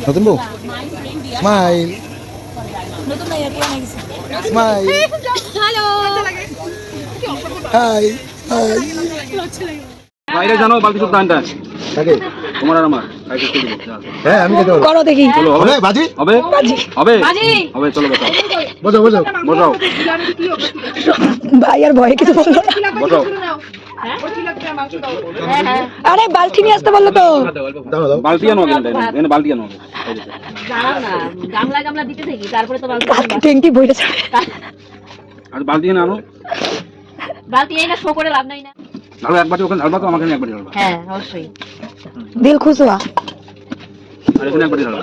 নতুন বউ smile smile high high বাইরে জানো বালতি সব দানটা থাকে তোমার আর আমার হ্যাঁ আমি খেতে পারবো করো দেখি চলো হবে বাজি হবে হবে হবে চলো বসাও বসো বসো বসাও ভাই আর ভয়ে কিছু বললো না। বসাও আরে বালতি নিয়ে আসতে বললো তো দাও দাও বালতি আনো এখানে বালতি আনো গামলা দিতে থাকি তারপরে তো ট্যাঙ্কি বইটা ছাড়ে আর বালতি এনে আনো বালতি এই না শো করে লাভ নাই না। ঢালো একবার ওখানে ঢালবা তো আমাকে একবার ঢালবা হ্যাঁ অবশ্যই দিল খুশ হুয়া আর এখানে একবার ঢালবা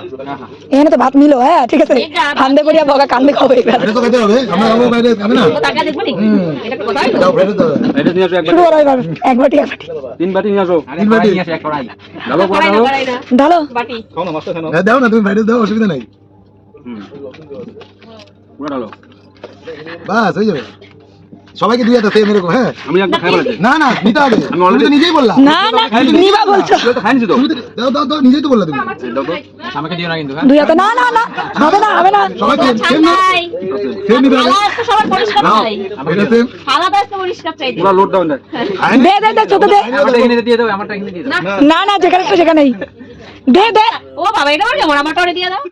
এখানে তো ভাত মিলো হ্যাঁ ঠিক আছে কান্দে করিয়া বগা কান্দে খাবে এটা তো খেতে হবে আমরা খাবো বাইরে খাবে না তো টাকা দেখবো নি এটা কথা দাও বাইরে দাও এটা নিয়ে আসো একবার শুরু করো এবার এক বাটি এক বাটি তিন বাটি নিয়ে আসো তিন বাটি ঢালো পড়া ঢালো ঢালো বাটি খাও না মাছটা খাও হ্যাঁ দাও না তুমি বাইরে দাও অসুবিধা নাই পুরো ঢালো বাস হয়ে যাবে সবাইকে দিয়ে দাও সেম এরকম হ্যাঁ আমি একবার খাই বলে না না নিতে হবে আমি তুমি already- তো নিজেই বললা না না নিবা বলছো তো খাইনি তো তুমি তো দাও দাও দাও নিজেই তো বললা তুমি দাও তো আমাকে দিও না কিন্তু দুই হাতে না না না হবে না হবে না সবাইকে সেম না নাই সেম নিতে হবে থালা তো সবার পরিষ্কার নাও। চাই এটা সেম থালা দাস তো পরিষ্কার চাই পুরো লোড দাও না দে দে দে ছোট দে আমারটা এখানে দিয়ে দাও আমারটা এখানে দিয়ে দাও না না যেখানে তো সেখানেই দে দে ও বাবা এটা আমার কেমন আমারটা ওরে দিয়ে দাও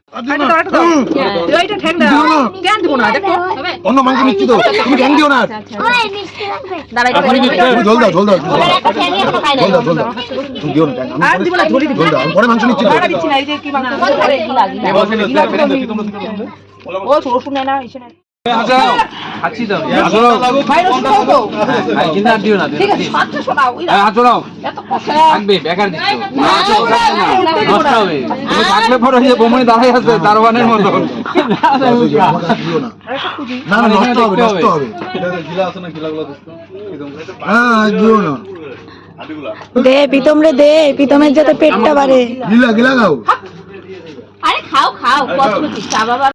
এইটা ঠেক না কেন দিব না দেখো হবে অন্য মাংস নিচ্ছি তো তুমি জ্ঞান দিও না দাঁড়াই আপনি দিচ্ছেন তুমি ঝোল দাও ঝোল দাও ঝোল দাও একটা ফ্যান এখনো খাই নাই ঝোল দাও ঝোল দাও তুমি দিও না আর দিব না ঝোলি ঝোল দাও আমি পরে মাংস নিচ্ছি তো দিচ্ছি না এই যে কি মাংস পরে গিলা ও রসুন নাই না এসে নাই খাচ্ছি তো আসো ভাই রসুন দাও তো ভাই কিন্তু আর দিও না ঠিক আছে 700 দাও ওই আসো নাও এত কষ্ট থাকবে বেকার দিচ্ছ না আসো নষ্ট হবে তুমি থাকলে পরে যে বমনি দাঁড়াই আছে দারোয়ানের মতো আমাকে দিও না না না নষ্ট হবে নষ্ট হবে হ্যাঁ দিও না দে প্রীতম রে দে প্রীতমের যাতে পেটটা বাড়ে গিলা গিলা খাও আরে খাও খাও কত চা বাবা